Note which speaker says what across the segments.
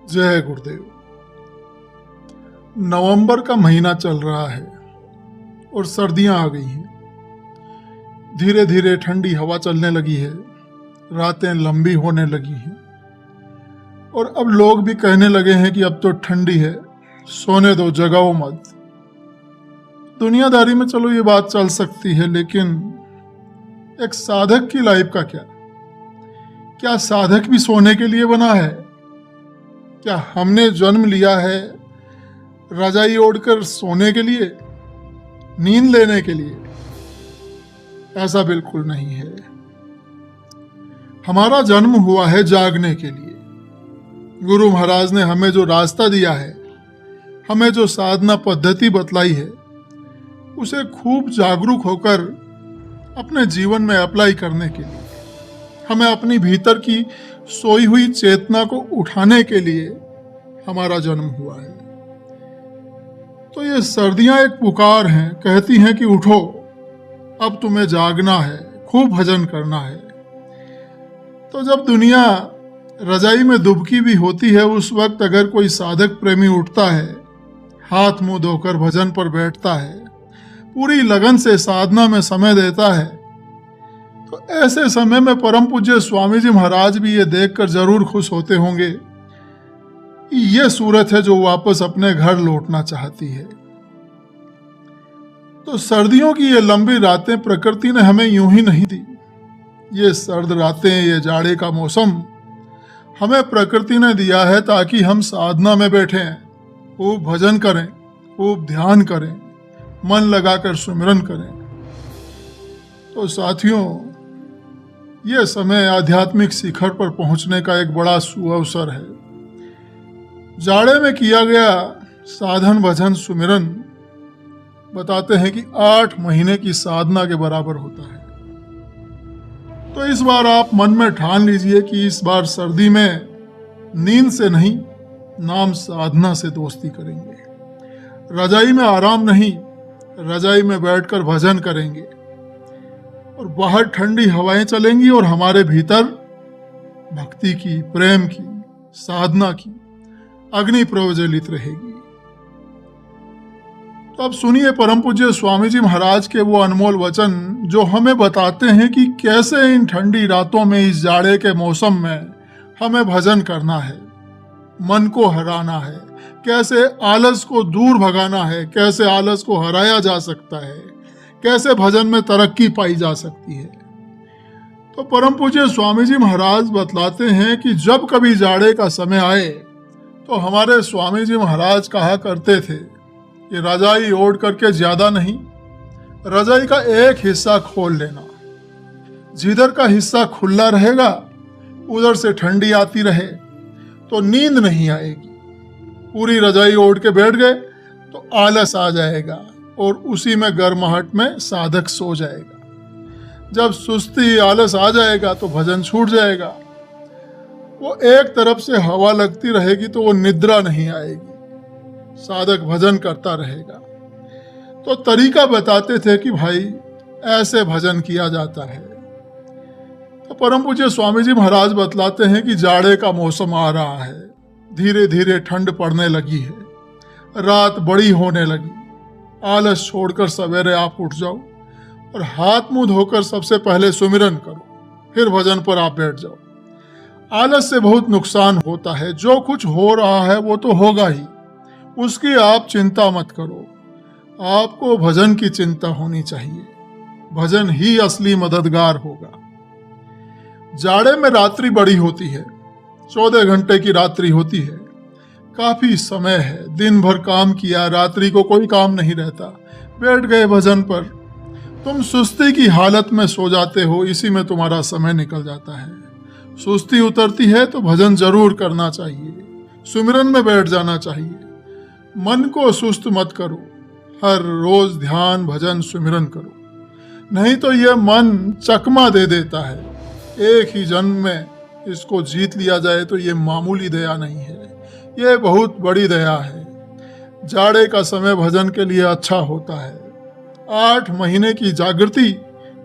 Speaker 1: जय गुरुदेव। नवंबर का महीना चल रहा है और सर्दियां आ गई हैं। धीरे धीरे ठंडी हवा चलने लगी है, रातें लंबी होने लगी हैं और अब लोग भी कहने लगे हैं कि अब तो ठंडी है, सोने दो, जगाओ मत। दुनियादारी में चलो ये बात चल सकती है, लेकिन एक साधक की लाइफ का क्या साधक भी सोने के लिए बना है? क्या हमने जन्म लिया है रजाई ओढ़कर सोने के लिए, नींद लेने के लिए? ऐसा बिल्कुल नहीं है। हमारा जन्म हुआ है जागने के लिए। गुरु महाराज ने हमें जो रास्ता दिया है, हमें जो साधना पद्धति बतलाई है, उसे खूब जागरूक होकर अपने जीवन में अप्लाई करने के लिए, हमें अपनी भीतर की सोई हुई चेतना को उठाने के लिए हमारा जन्म हुआ है। तो ये सर्दियां एक पुकार हैं, कहती हैं कि उठो, अब तुम्हें जागना है, खूब भजन करना है। तो जब दुनिया रजाई में दुबकी भी होती है, उस वक्त अगर कोई साधक प्रेमी उठता है, हाथ मुंह धोकर भजन पर बैठता है, पूरी लगन से साधना में समय देता है, तो ऐसे समय में परम पूज्य स्वामी जी महाराज भी ये देखकर जरूर खुश होते होंगे कि ये सूरत है जो वापस अपने घर लौटना चाहती है। तो सर्दियों की ये लंबी रातें प्रकृति ने हमें यूं ही नहीं दी। ये सर्द रातें, ये जाड़े का मौसम हमें प्रकृति ने दिया है ताकि हम साधना में बैठें, खूब भजन करें, खूब ध्यान करें, मन लगाकर सुमिरन करें। तो साथियों, यह समय आध्यात्मिक शिखर पर पहुंचने का एक बड़ा सुअवसर है। जाड़े में किया गया साधन भजन सुमिरन बताते हैं कि 8 महीने की साधना के बराबर होता है। तो इस बार आप मन में ठान लीजिए कि इस बार सर्दी में नींद से नहीं, नाम साधना से दोस्ती करेंगे। रजाई में आराम नहीं, रजाई में बैठकर भजन करेंगे और बाहर ठंडी हवाएं चलेंगी और हमारे भीतर भक्ति की, प्रेम की, साधना की अग्नि प्रज्वलित रहेगी। तो अब सुनिए परम पूज्य स्वामी जी महाराज के वो अनमोल वचन जो हमें बताते हैं कि कैसे इन ठंडी रातों में, इस जाड़े के मौसम में हमें भजन करना है, मन को हराना है, कैसे आलस को दूर भगाना है, कैसे आलस को हराया जा सकता है, कैसे भजन में तरक्की पाई जा सकती है। तो परम पूज्य स्वामी जी महाराज बतलाते हैं कि जब कभी जाड़े का समय आए तो हमारे स्वामी जी महाराज कहा करते थे कि रजाई ओढ़ करके ज्यादा नहीं, रजाई का एक हिस्सा खोल लेना। जिधर का हिस्सा खुला रहेगा उधर से ठंडी आती रहे तो नींद नहीं आएगी। पूरी रजाई ओढ़ के बैठ गए तो आलस आ जाएगा और उसी में गर्माहट में साधक सो जाएगा। जब सुस्ती, आलस आ जाएगा तो भजन छूट जाएगा। वो एक तरफ से हवा लगती रहेगी तो वो निद्रा नहीं आएगी, साधक भजन करता रहेगा। तो तरीका बताते थे कि भाई ऐसे भजन किया जाता है। तो परम पूज्य स्वामी जी महाराज बतलाते हैं कि जाड़े का मौसम आ रहा है, धीरे धीरे ठंड पड़ने लगी है, रात बड़ी होने लगी। आलस छोड़कर सवेरे आप उठ जाओ और हाथ मुंह धोकर सबसे पहले सुमिरन करो, फिर भजन पर आप बैठ जाओ। आलस से बहुत नुकसान होता है। जो कुछ हो रहा है वो तो होगा ही, उसकी आप चिंता मत करो। आपको भजन की चिंता होनी चाहिए। भजन ही असली मददगार होगा। जाड़े में रात्रि बड़ी होती है, 14 घंटे की रात्रि होती है। काफी समय है, दिन भर काम किया, रात्रि को कोई काम नहीं रहता, बैठ गए भजन पर, तुम सुस्ती की हालत में सो जाते हो, इसी में तुम्हारा समय निकल जाता है। सुस्ती उतरती है तो भजन जरूर करना चाहिए, सुमिरन में बैठ जाना चाहिए। मन को सुस्त मत करो, हर रोज ध्यान, भजन, सुमिरन करो, नहीं तो यह मन चकमा दे देता है। एक ही जन्म में इसको जीत लिया जाए तो ये मामूली दया नहीं है, ये बहुत बड़ी दया है। जाड़े का समय भजन के लिए अच्छा होता है। 8 महीने की जागृति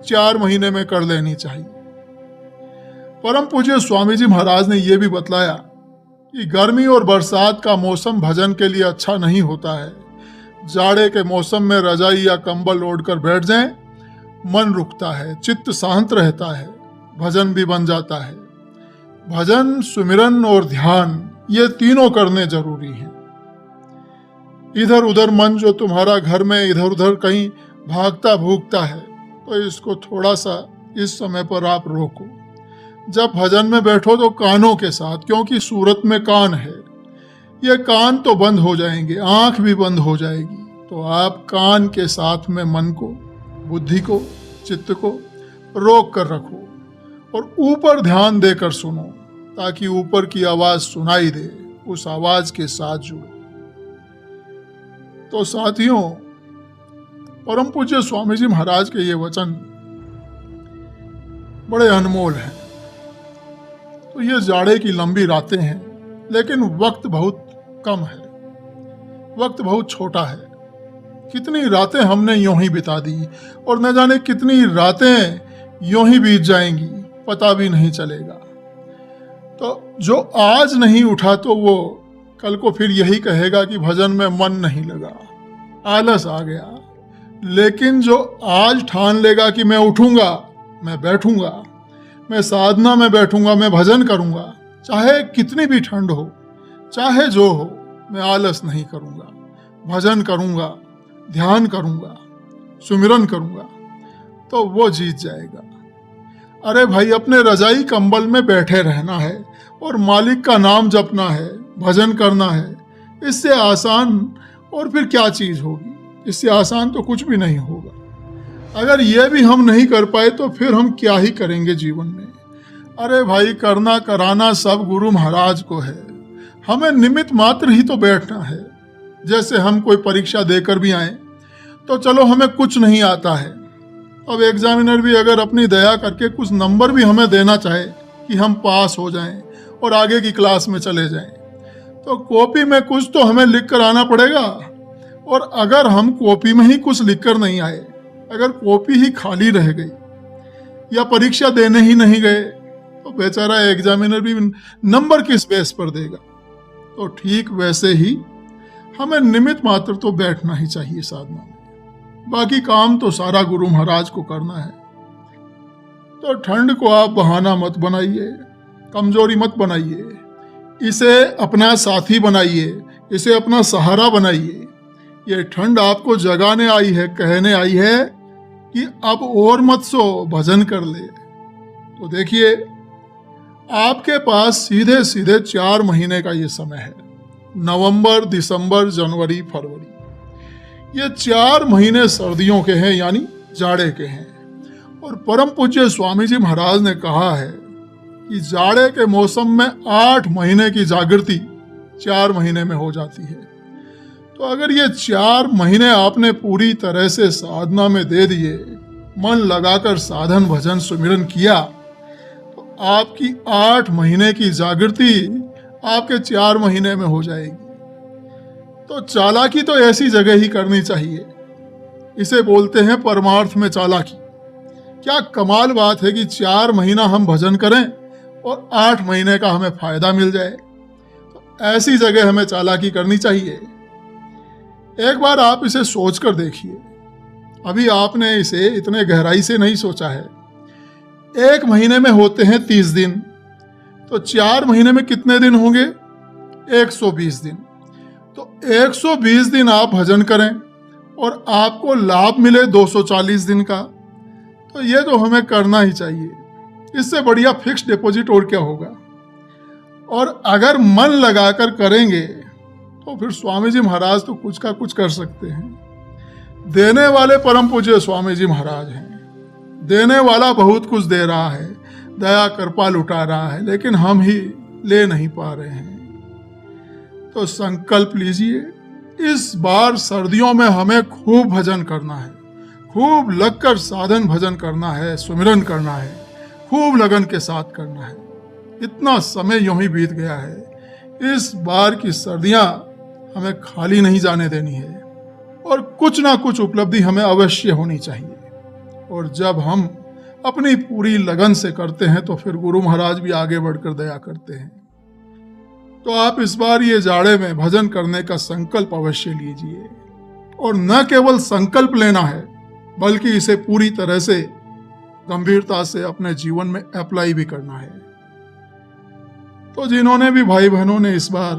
Speaker 1: 4 महीने में कर लेनी चाहिए। परम पूज्य स्वामी जी महाराज ने यह भी बतलाया कि गर्मी और बरसात का मौसम भजन के लिए अच्छा नहीं होता है। जाड़े के मौसम में रजाई या कंबल ओढ़कर बैठ जाएं, मन रुकता है, चित्त शांत रहता है, भजन भी बन जाता है। भजन, सुमिरन और ध्यान ये तीनों करने जरूरी हैं। इधर उधर मन जो तुम्हारा घर में इधर उधर कहीं भागता भूगता है, तो इसको थोड़ा सा इस समय पर आप रोको। जब भजन में बैठो तो कानों के साथ, क्योंकि सूरत में कान है। ये कान तो बंद हो जाएंगे, आंख भी बंद हो जाएगी, तो आप कान के साथ में मन को, बुद्धि को, चित्त को रोक कर रखो और ऊपर ध्यान देकर सुनो, ताकि ऊपर की आवाज सुनाई दे, उस आवाज के साथ जुड़ो। तो साथियों, परम पूज्य स्वामी जी महाराज के ये वचन बड़े अनमोल हैं। तो ये जाड़े की लंबी रातें हैं, लेकिन वक्त बहुत कम है, वक्त बहुत छोटा है। कितनी रातें हमने यूं ही बिता दी और न जाने कितनी रातें यूं ही बीत जाएंगी, पता भी नहीं चलेगा। तो जो आज नहीं उठा तो वो कल को फिर यही कहेगा कि भजन में मन नहीं लगा, आलस आ गया। लेकिन जो आज ठान लेगा कि मैं उठूंगा, मैं बैठूंगा, मैं साधना में बैठूंगा, मैं भजन करूंगा, चाहे कितनी भी ठंड हो, चाहे जो हो, मैं आलस नहीं करूंगा, भजन करूंगा, ध्यान करूंगा, सुमिरन करूंगा, तो वो जीत जाएगा। अरे भाई, अपने रजाई कंबल में बैठे रहना है और मालिक का नाम जपना है, भजन करना है। इससे आसान और फिर क्या चीज होगी? इससे आसान तो कुछ भी नहीं होगा। अगर ये भी हम नहीं कर पाए तो फिर हम क्या ही करेंगे जीवन में? अरे भाई, करना कराना सब गुरु महाराज को है, हमें निमित्त मात्र ही तो बैठना है। जैसे हम कोई परीक्षा देकर भी आए तो चलो हमें कुछ नहीं आता है, अब एग्जामिनर भी अगर अपनी दया करके कुछ नंबर भी हमें देना चाहे कि हम पास हो जाएं और आगे की क्लास में चले जाएं, तो कॉपी में कुछ तो हमें लिख कर आना पड़ेगा। और अगर हम कॉपी में ही कुछ लिख कर नहीं आए, अगर कॉपी ही खाली रह गई या परीक्षा देने ही नहीं गए, तो बेचारा एग्जामिनर भी नंबर किस बेस पर देगा? तो ठीक वैसे ही हमें निमित्त मात्र तो बैठना ही चाहिए साधना में, बाकी काम तो सारा गुरु महाराज को करना है। तो ठंड को आप बहाना मत बनाइए, कमजोरी मत बनाइए, इसे अपना साथी बनाइए, इसे अपना सहारा बनाइए। ये ठंड आपको जगाने आई है, कहने आई है कि अब और मत सो, भजन कर ले। तो देखिए, आपके पास सीधे सीधे 4 महीने का ये समय है, नवंबर, दिसंबर, जनवरी, फरवरी। ये 4 महीने सर्दियों के हैं, यानी जाड़े के हैं। और परम पूज्य स्वामी जी महाराज ने कहा है कि जाड़े के मौसम में 8 महीने की जागृति 4 महीने में हो जाती है। तो अगर ये 4 महीने आपने पूरी तरह से साधना में दे दिए, मन लगाकर साधन भजन सुमिरन किया, तो आपकी 8 महीने की जागृति आपके 4 महीने में हो जाएगी। तो चालाकी तो ऐसी जगह ही करनी चाहिए, इसे बोलते हैं परमार्थ में चालाकी। क्या कमाल बात है कि 4 महीना हम भजन करें और 8 महीने का हमें फायदा मिल जाए। तो ऐसी जगह हमें चालाकी करनी चाहिए। एक बार आप इसे सोच कर देखिए, अभी आपने इसे इतने गहराई से नहीं सोचा है। 1 महीने में होते हैं 30 दिन, तो 4 महीने में कितने दिन होंगे? 120 दिन। तो 120 दिन आप भजन करें और आपको लाभ मिले 240 दिन का, तो ये तो हमें करना ही चाहिए। इससे बढ़िया फिक्स्ड डिपॉजिट और क्या होगा? और अगर मन लगाकर करेंगे तो फिर स्वामी जी महाराज तो कुछ का कुछ कर सकते हैं। देने वाले परम पूज्य स्वामी जी महाराज हैं। देने वाला बहुत कुछ दे रहा है, दया कृपा लुटा रहा है, लेकिन हम ही ले नहीं पा रहे हैं। तो संकल्प लीजिए, इस बार सर्दियों में हमें खूब भजन करना है, खूब लगकर साधन भजन करना है, सुमिरन करना है, खूब लगन के साथ करना है। इतना समय यूं ही बीत गया है। इस बार की सर्दियां हमें खाली नहीं जाने देनी है और कुछ ना कुछ उपलब्धि हमें अवश्य होनी चाहिए। और जब हम अपनी पूरी लगन से करते हैं तो फिर गुरु महाराज भी आगे बढ़कर दया करते हैं। तो आप इस बार ये जाड़े में भजन करने का संकल्प अवश्य लीजिए। और न केवल संकल्प लेना है, बल्कि इसे पूरी तरह से गंभीरता से अपने जीवन में अप्लाई भी करना है। तो जिन्होंने भी भाई बहनों ने इस बार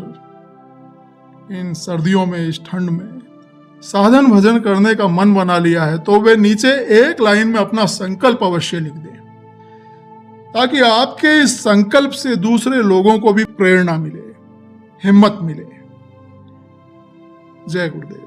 Speaker 1: इन सर्दियों में, इस ठंड में साधन भजन करने का मन बना लिया है, तो वे नीचे एक लाइन में अपना संकल्प अवश्य लिख दें, ताकि आपके इस संकल्प से दूसरे लोगों को भी प्रेरणा मिले, हिम्मत मिले। जय गुरुदेव।